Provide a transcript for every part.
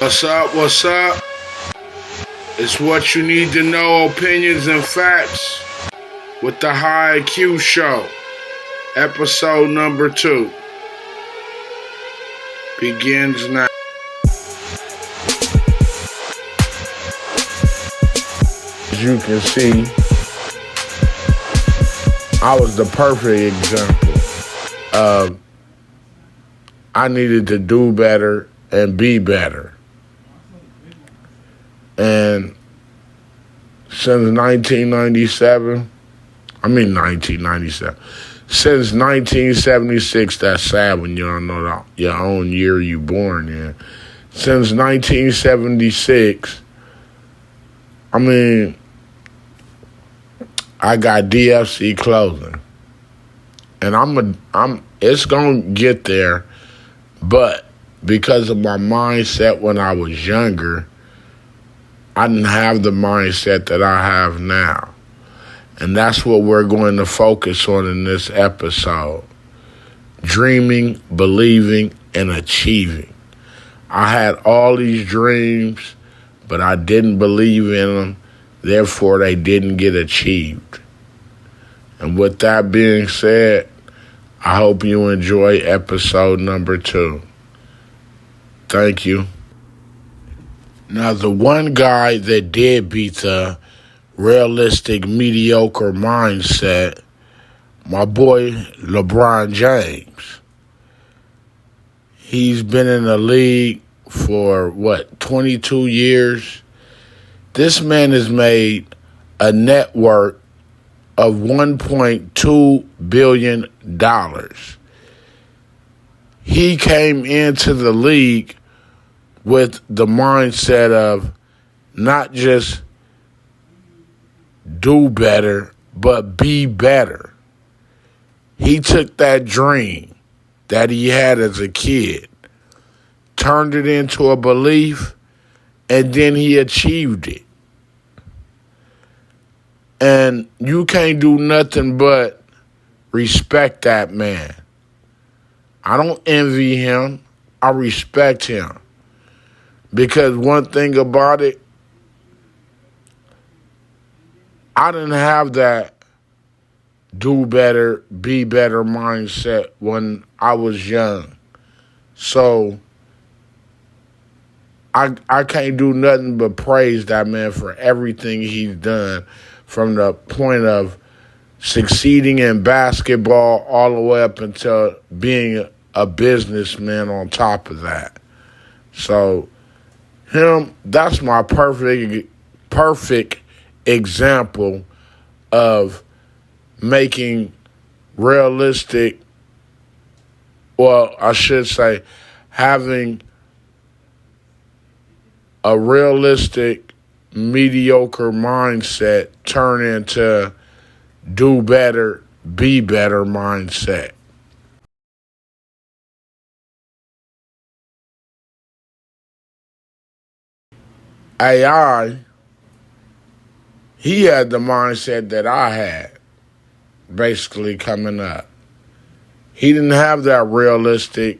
What's up? What's up? It's what you need to know, opinions and facts with the High IQ Show. Episode number 2 begins now. As you can see, I was the perfect example of I needed to do better and be better. And since 1997, since 1976, that's sad when you don't know your own year you born in. Since 1976, I got DFC clothing. And it's gonna get there, but because of my mindset when I was younger, I didn't have the mindset that I have now. And that's what we're going to focus on in this episode. Dreaming, believing, and achieving. I had all these dreams, but I didn't believe in them. Therefore, they didn't get achieved. And with that being said, I hope you enjoy episode number 2. Thank you. Now, the one guy that did beat the realistic, mediocre mindset, my boy LeBron James. He's been in the league for, 22 years? This man has made a net worth of $1.2 billion. He came into the league with the mindset of not just do better, but be better. He took that dream that he had as a kid, turned it into a belief, and then he achieved it. And you can't do nothing but respect that man. I don't envy him. I respect him. Because one thing about it, I didn't have that do better, be better mindset when I was young. So I can't do nothing but praise that man for everything he's done, from the point of succeeding in basketball all the way up until being a businessman on top of that. So that's my perfect example of making realistic, having a realistic, mediocre mindset turn into do better, be better mindset. AI, he had the mindset that I had, basically coming up. He didn't have that realistic,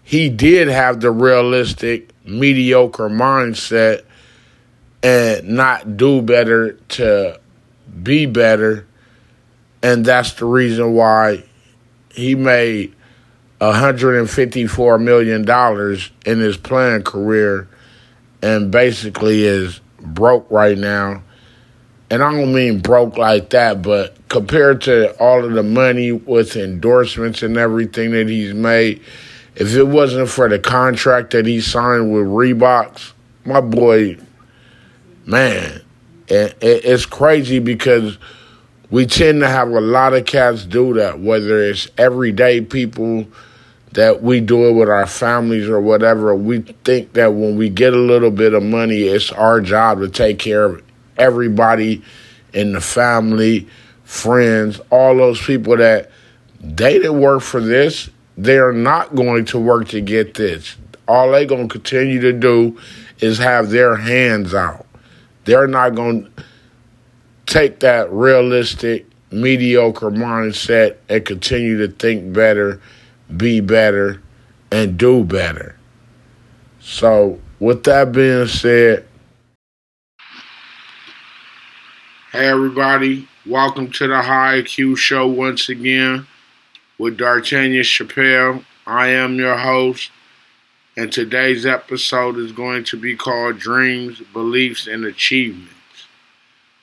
he did have the realistic, mediocre mindset and not do better to be better. And that's the reason why he made $154 million in his playing career and basically is broke right now. And I don't mean broke like that, but compared to all of the money with endorsements and everything that he's made, if it wasn't for the contract that he signed with Reeboks, my boy, man, it's crazy because we tend to have a lot of cats do that, whether it's everyday people that we do it with our families or whatever. We think that when we get a little bit of money, it's our job to take care of everybody in the family, friends, all those people that they didn't work for this. They're not going to work to get this. All they're going to continue to do is have their hands out. They're not going to take that realistic, mediocre mindset and continue to think better, be better, and do better. So, with that being said, hey everybody, welcome to the High IQ Show once again with D'Artagnan Chappelle. I am your host, and today's episode is going to be called Dreams, Beliefs, and Achievements.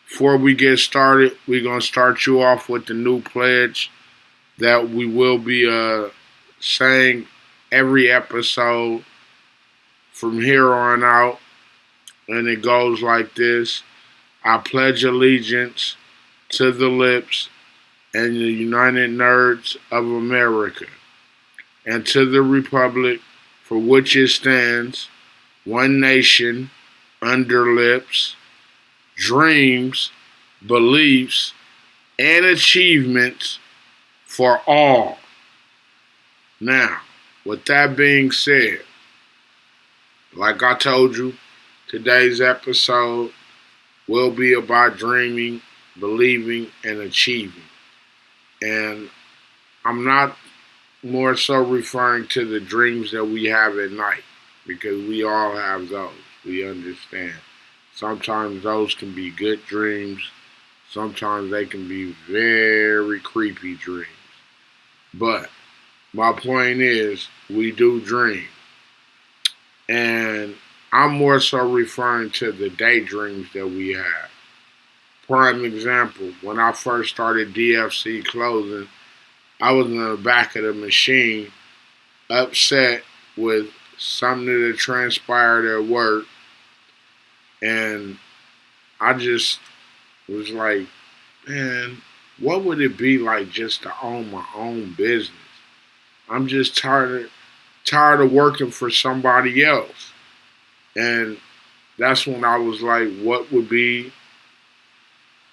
Before we get started, we're going to start you off with the new pledge that we will be saying every episode from here on out, and it goes like this. I pledge allegiance to the lips and the United Nerds of America, and to the republic for which it stands, one nation, under lips, dreams, beliefs, and achievements for all. Now, with that being said, like I told you, today's episode will be about dreaming, believing, and achieving. And I'm not more so referring to the dreams that we have at night, because we all have those. We understand. Sometimes those can be good dreams. Sometimes they can be very creepy dreams. But my point is, we do dream. And I'm more so referring to the daydreams that we have. Prime example, when I first started DFC Clothing, I was in the back of the machine, upset with something that transpired at work, and I just was like, man, what would it be like just to own my own business? I'm just tired of working for somebody else. And that's when I was like, what would be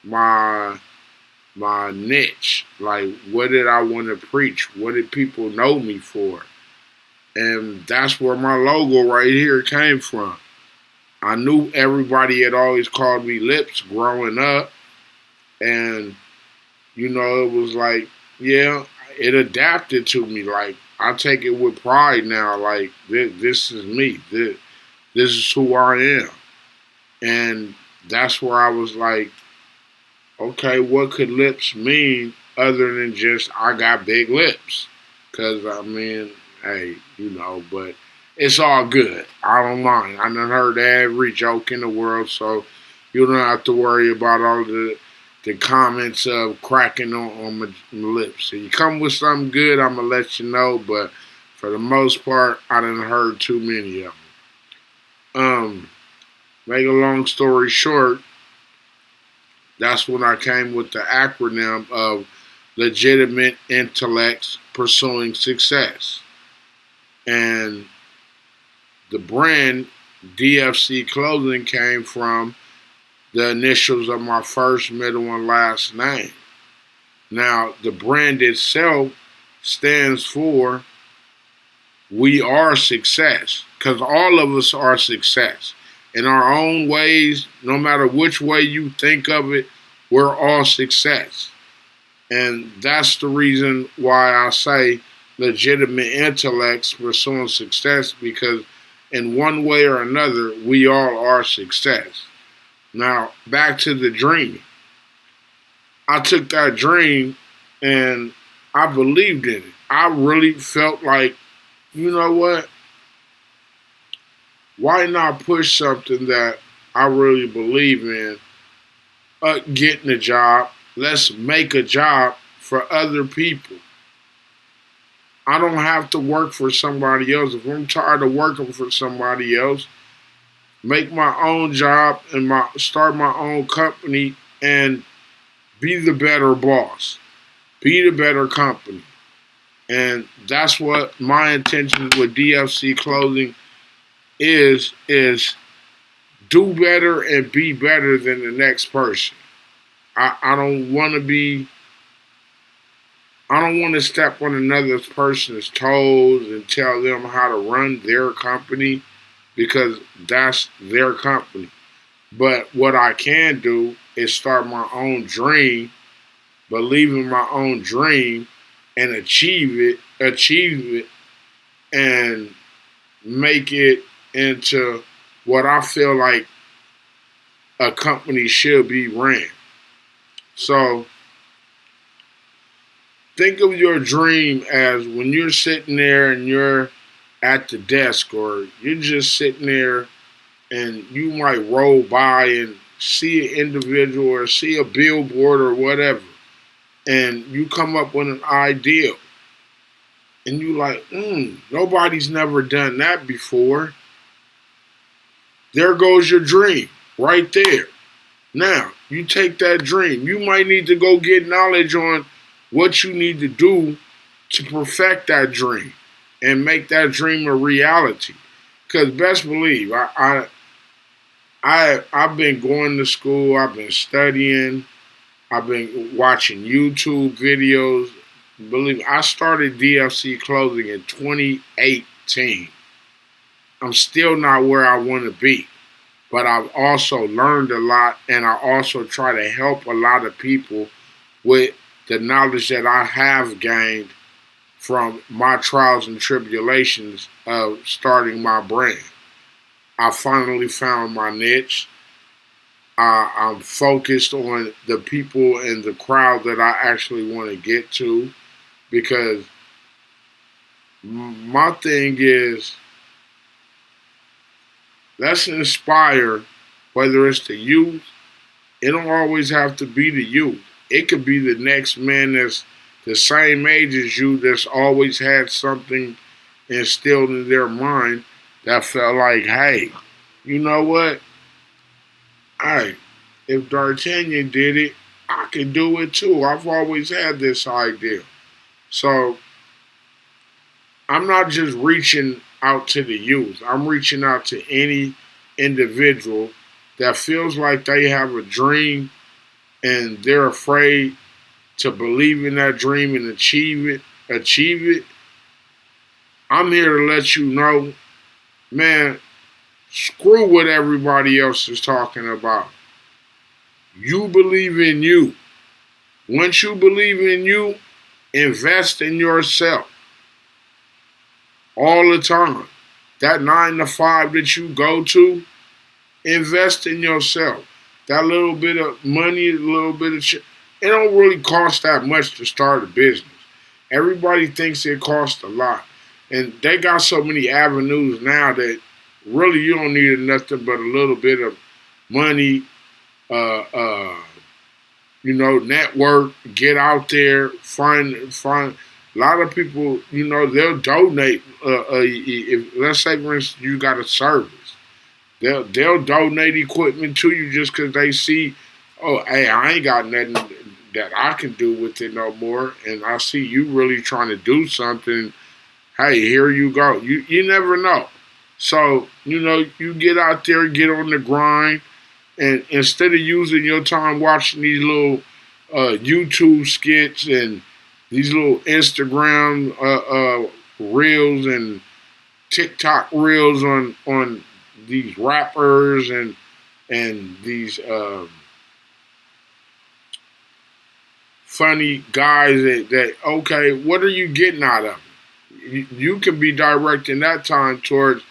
my niche? Like, what did I want to preach? What did people know me for? And that's where my logo right here came from. I knew everybody had always called me Lips growing up, and it was like, yeah, it adapted to me. Like, I take it with pride now. Like, this is me. This is who I am. And that's where I was like, okay, what could lips mean other than just I got big lips? Because, I mean, hey, but it's all good. I don't mind. I done heard every joke in the world, so you don't have to worry about all the comments of cracking on my lips. So you come with something good, I'm going to let you know, but for the most part, I done heard too many of them. Make a long story short, that's when I came with the acronym of Legitimate Intellects Pursuing Success. And the brand DFC Clothing came from the initials of my first, middle, and last name. Now, the brand itself stands for We Are Success, because all of us are success. In our own ways, no matter which way you think of it, we're all success. And that's the reason why I say legitimate intellects pursuing success, because in one way or another, we all are success. Now, back to the dreaming. I took that dream and I believed in it. I really felt like, you know what? Why not push something that I really believe in? Getting a job. Let's make a job for other people. I don't have to work for somebody else. If I'm tired of working for somebody else, make my own job and start my own company and be the better boss. Be the better company. And that's what my intention with DFC Clothing is do better and be better than the next person. I don't want to step on another person's toes and tell them how to run their company, because that's their company. But what I can do is start my own dream, believe in my own dream, and achieve it and make it into what I feel like a company should be ran. So think of your dream as when you're sitting there and you're at the desk, or you're just sitting there and you might roll by and see an individual or see a billboard or whatever, and you come up with an idea and you like, nobody's never done that before. There goes your dream right there. Now, you take that dream. You might need to go get knowledge on what you need to do to perfect that dream and make that dream a reality. Because best believe, I've been going to school, I've been studying, I've been watching YouTube videos. Believe me, I started DFC clothing in 2018. I'm still not where I want to be, but I've also learned a lot, and I also try to help a lot of people with the knowledge that I have gained from my trials and tribulations of starting my brand. I finally found my niche. I'm focused on the people and the crowd that I actually want to get to, because my thing is, let's inspire, whether it's the youth. It don't always have to be the youth. It could be the next man that's the same age as you, that's always had something instilled in their mind that felt like, hey, you know what? Hey, if D'Artagnan did it, I can do it too. I've always had this idea. So I'm not just reaching out to the youth. I'm reaching out to any individual that feels like they have a dream and they're afraid to believe in that dream and achieve it. I'm here to let you know, man, screw what everybody else is talking about. You believe in you. Once you believe in you, invest in yourself all the time. That 9 to 5 that you go to, invest in yourself. That little bit of money, a little bit of shit, it don't really cost that much to start a business. Everybody thinks it costs a lot. And they got so many avenues now that really you don't need nothing but a little bit of money, uh, uh, network, get out there, find. A lot of people, they'll donate. If, let's say, for instance, you got a service, they'll donate equipment to you just because they see, oh, hey, I ain't got nothing that I can do with it no more, and I see you really trying to do something. Hey, here you go. You never know. So you get out there, get on the grind, and instead of using your time watching these little YouTube skits and these little Instagram reels and TikTok reels on these rappers and these funny guys that okay, what are you getting out of it? You can be directing that time towards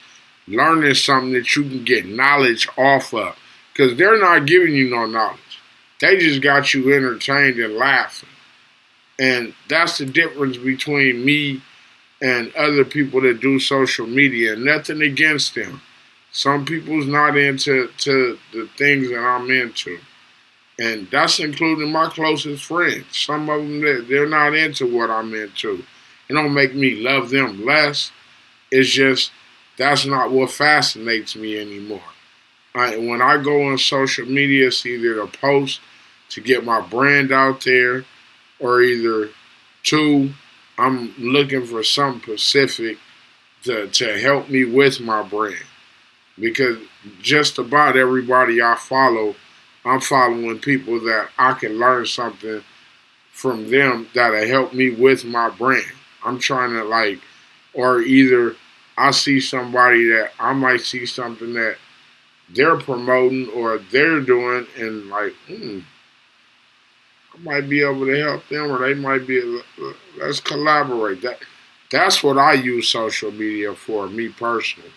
learning something that you can get knowledge off of, because they're not giving you no knowledge. They just got you entertained and laughing. And that's the difference between me and other people that do social media. Nothing against them. Some people's not into the things that I'm into. And that's including my closest friends. Some of them, they're not into what I'm into. It don't make me love them less. It's just that's not what fascinates me anymore. When I go on social media, it's either to post to get my brand out there, or either two, I'm looking for something specific to help me with my brand. Because just about everybody I follow, I'm following people that I can learn something from them that'll help me with my brand. I'm trying to or either I see somebody that I might see something that they're promoting or they're doing, and I might be able to help them, or they might be. Let's collaborate. That's what I use social media for, me personally.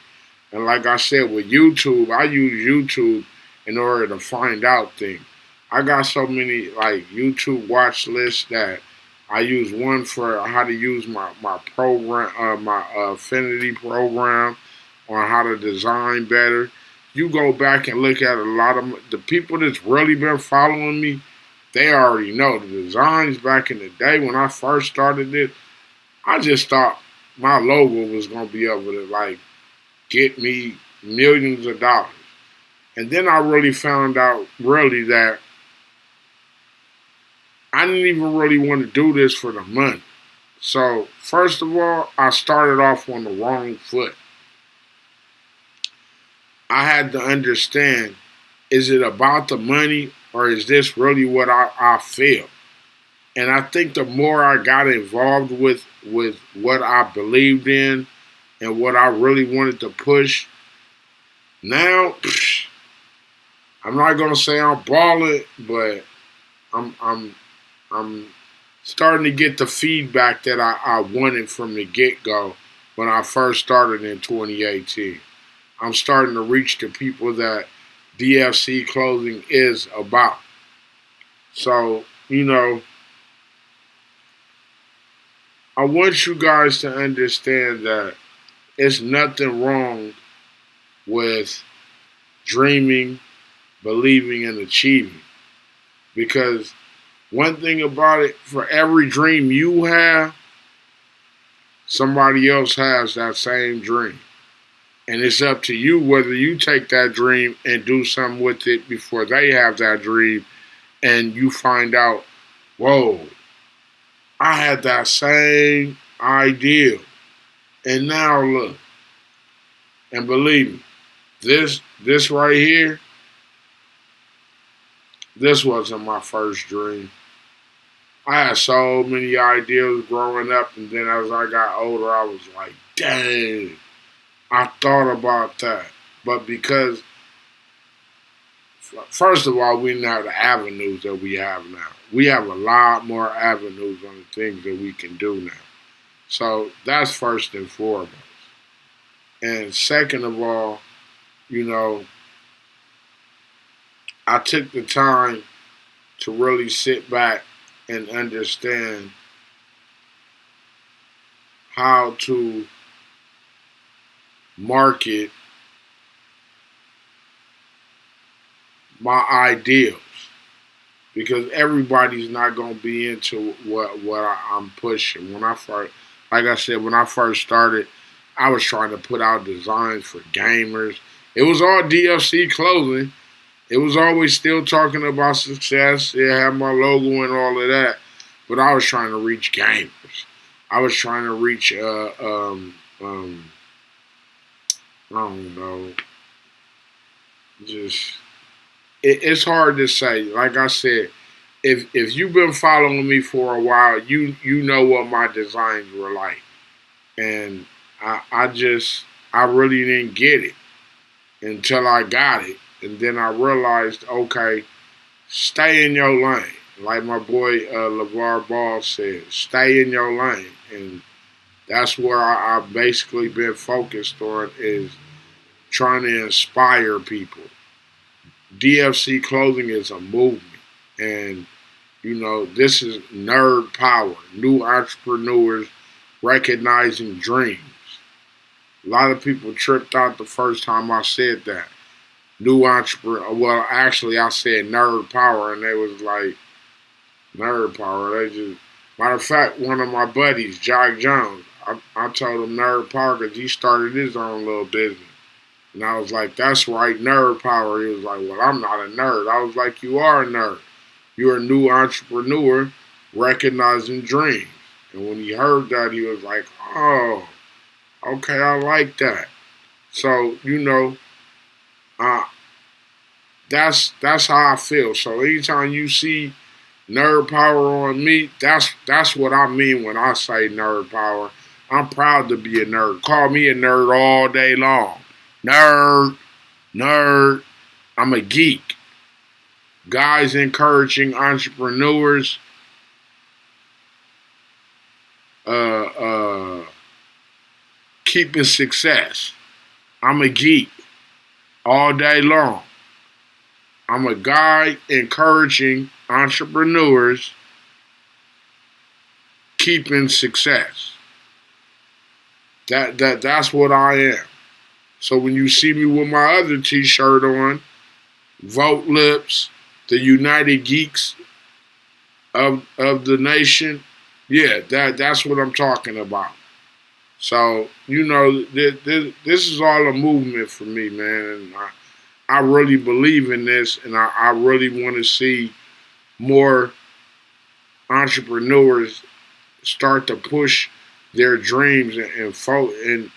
And like I said, with YouTube, I use YouTube in order to find out things. I got so many like YouTube watch lists that I use one for how to use my program, my Affinity program, on how to design better. You go back and look at a lot of the people that's really been following me. They already know the designs back in the day when I first started it. I just thought my logo was gonna be able to like get me millions of dollars. And then I really found out really that I didn't even really want to do this for the money. So first of all, I started off on the wrong foot. I had to understand, is it about the money or is this really what I feel? And I think the more I got involved with what I believed in and what I really wanted to push, now I'm not gonna say I'm balling, but I'm I'm I'm starting to get the feedback that I wanted from the get go when I first started in 2018. I'm starting to reach the people that DFC clothing is about. So, I want you guys to understand that it's nothing wrong with dreaming, believing, and achieving. Because one thing about it, for every dream you have, somebody else has that same dream. And it's up to you whether you take that dream and do something with it before they have that dream and you find out, whoa, I had that same idea. And now look, and believe me, this right here, this wasn't my first dream. I had so many ideas growing up, and then as I got older, I was like, dang, I thought about that. But because, first of all, we didn't have the avenues that we have now. We have a lot more avenues on the things that we can do now. So that's first and foremost. And second of all, you know, I took the time to really sit back and understand how to market my ideals because everybody's not going to be into what I'm pushing. When I first, like I said, when I first started, I was trying to put out designs for gamers. It was all DFC clothing. It was always still talking about success. It had my logo and all of that, but I was trying to reach gamers. I was trying to reach I don't know, just it's hard to say. Like I said, if you've been following me for a while, you know what my designs were like, and I really didn't get it until I got it, and then I realized, okay, stay in your lane. Like my boy LeVar Ball said, stay in your lane, and that's where I've basically been focused on is trying to inspire people. DFC clothing is a movement, and this is nerd power. New entrepreneurs recognizing dreams. A lot of people tripped out the first time I said that. New entrepreneur. Well, actually, I said nerd power, and they was like nerd power. They just matter of fact, one of my buddies, Jack Jones, I told him nerd power because he started his own little business. And I was like, that's right, nerd power. He was like, well, I'm not a nerd. I was like, you are a nerd. You're a new entrepreneur recognizing dreams. And when he heard that, he was like, oh, okay, I like that. So, uh, that's how I feel. So anytime you see nerd power on me, that's what I mean when I say nerd power. I'm proud to be a nerd. Call me a nerd all day long. Nerd, nerd. I'm a geek. Guys encouraging entrepreneurs, keeping success. I'm a geek all day long. I'm a guy encouraging entrepreneurs keeping success. That's what I am. So when you see me with my other T-shirt on, Vote Lips, the United Geeks of the nation, yeah, that's what I'm talking about. So this is all a movement for me, man. And I really believe in this, and I really want to see more entrepreneurs start to push their dreams and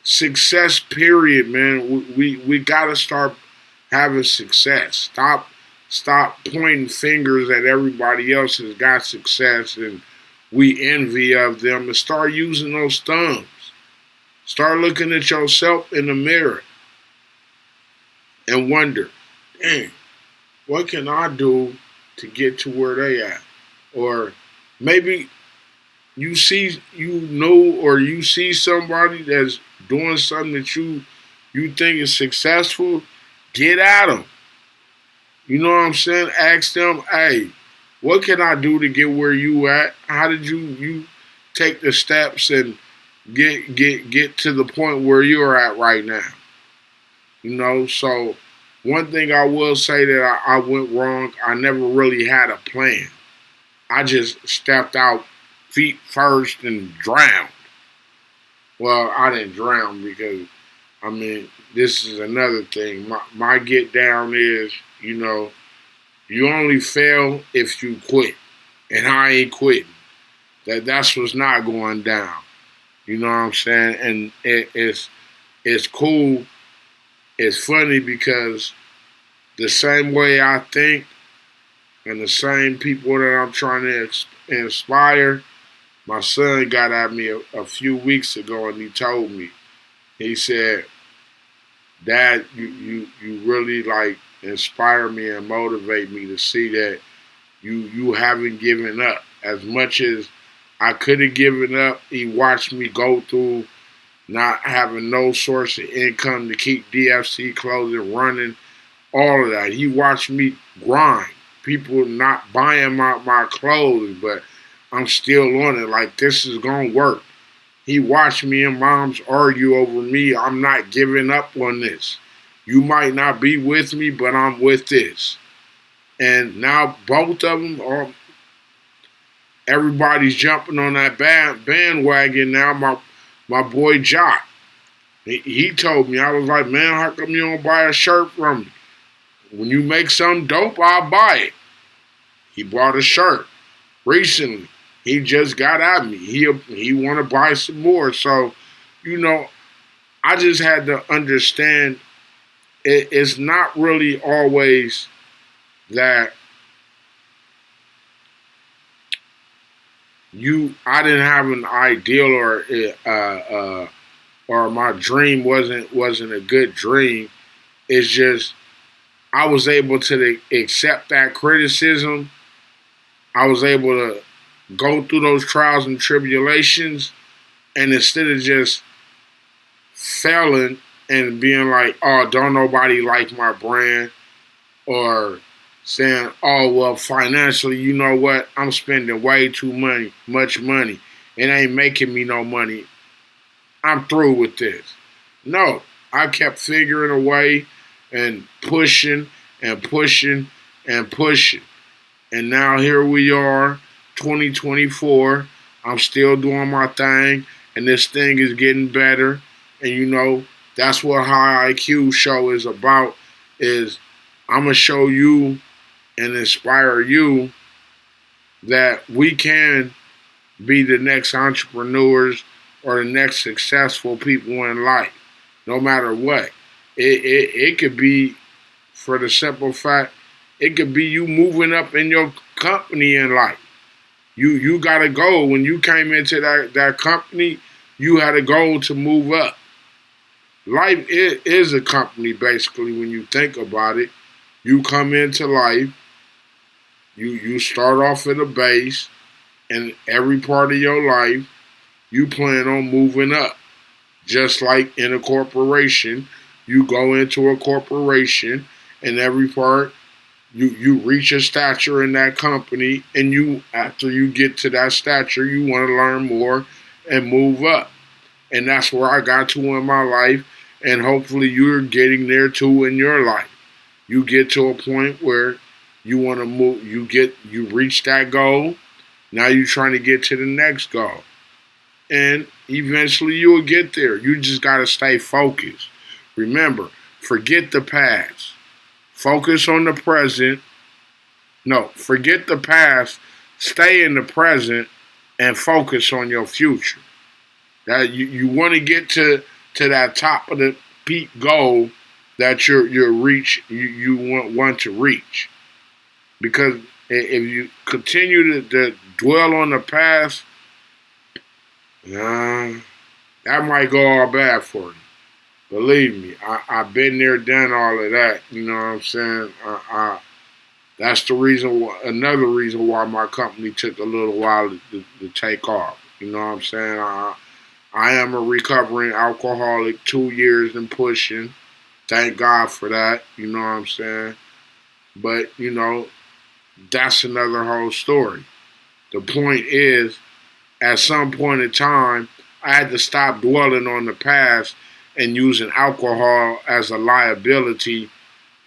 success. Period, man. We gotta start having success. Stop pointing fingers at everybody else has got success and we envy of them, and start using those thumbs. Start looking at yourself in the mirror and wonder, dang, what can I do to get to where they at? Or maybe you see somebody that's doing something that you think is successful, get at them. You know what I'm saying? Ask them, hey, what can I do to get where you at? How did you take the steps and get to the point where you're at right now? So one thing I will say that I went wrong, I never really had a plan. I just stepped out feet first and drowned. Well, I didn't drown because, this is another thing. My get down is, you only fail if you quit. And I ain't quitting. That's what's not going down. You know what I'm saying? And it's cool. It's funny because the same way I think and the same people that I'm trying to inspire, my son got at me a few weeks ago and he told me, he said, Dad, you really like inspire me and motivate me to see that you haven't given up. As much as I could have given up, he watched me go through not having no source of income to keep DFC clothing running, all of that. He watched me grind. People not buying my clothes, but I'm still on it. Like, this is going to work. He watched me and moms argue over me. I'm not giving up on this. You might not be with me, but I'm with this. And now both of them everybody's jumping on that bandwagon now. My boy Jock, he told me, I was like, man, how come you don't buy a shirt from me? When you make something dope, I'll buy it. He bought a shirt recently. He just got at me. He want to buy some more. So, I just had to understand it's not really always that I didn't have an ideal or my dream wasn't a good dream. It's just I was able to accept that criticism. I was able to go through those trials and tribulations, and instead of just failing and being like, oh, don't nobody like my brand, or saying, oh, well, financially, you know what, I'm spending way too much money. It ain't making me no money. I'm through with this. No, I kept figuring a way and pushing and pushing and pushing. And now here we are, 2024. I'm still doing my thing, and this thing is getting better. And that's what High IQ show is about, is I'm going to show you and inspire you that we can be the next entrepreneurs or the next successful people in life, no matter what. It could be, for the simple fact, it could be you moving up in your company in life. You got a goal. When you came into that company, you had a goal to move up. Life is a company, basically, when you think about it. You come into life, you start off at a base, and every part of your life, you plan on moving up. Just like in a corporation, you go into a corporation and every part you reach a stature in that company, and you after you get to that stature you want to learn more and move up. And that's where I got to in my life, and hopefully you're getting there too in your life. You get to a point where you want to move, you reach that goal. Now you're trying to get to the next goal, and eventually you'll get there. You just got to stay focused. Remember, forget the past. Focus on the present. No, forget the past. Stay in the present and focus on your future. That you want to get to that top of the peak goal that you want to reach. Because if you continue to dwell on the past, that might go all bad for you. Believe me, I've been there, done all of that. You know what I'm saying? That's the reason. Another reason why my company took a little while to take off. You know what I'm saying? I am a recovering alcoholic, 2 years and pushing. Thank God for that. You know what I'm saying? But that's another whole story. The point is, at some point in time, I had to stop dwelling on the past and using alcohol as a liability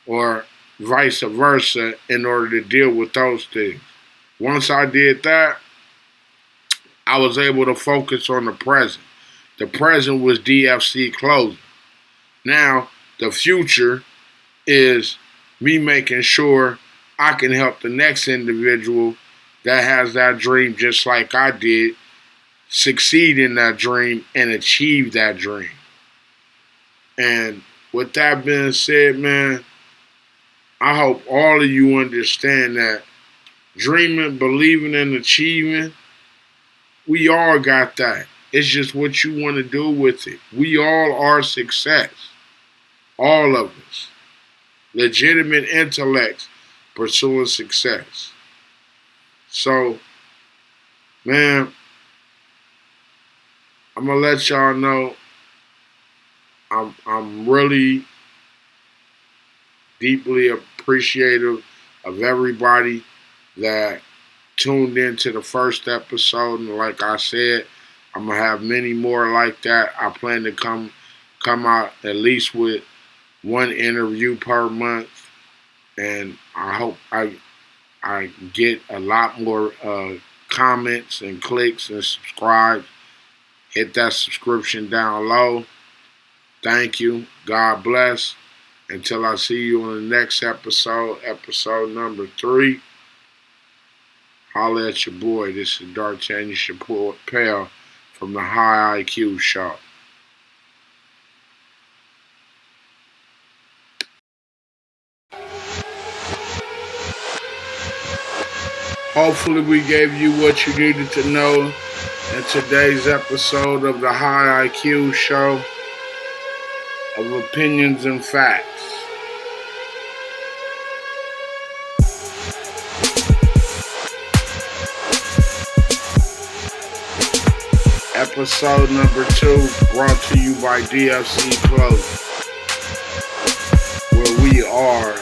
or vice versa in order to deal with those things. Once I did that, I was able to focus on the present. The present was DFC closing. Now, the future is me making sure I can help the next individual that has that dream just like I did succeed in that dream and achieve that dream. And with that being said, man, I hope all of you understand that dreaming, believing, and achieving, we all got that. It's just what you want to do with it. We all are success. All of us. Legitimate intellects pursuing success. So, man, I'm going to let y'all know I'm really deeply appreciative of everybody that tuned into the first episode. And like I said, I'm going to have many more like that. I plan to come out at least with one interview per month. And I hope I get a lot more comments and clicks and subscribe. Hit that subscription down low. Thank you. God bless. Until I see you on the next episode, episode number 3. Holla at your boy. This is D'Artagnan Chappelle from the High IQ Show. Hopefully we gave you what you needed to know in today's episode of the High IQ Show of Opinions and Facts. Episode number 2 brought to you by DFC Clothing, where we are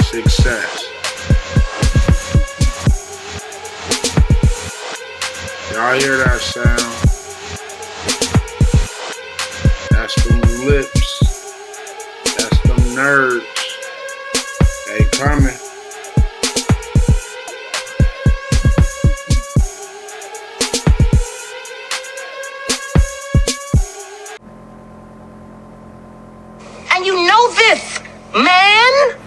success. Y'all hear that sound? That's them lips. That's them nerds. They coming. And you know this, man?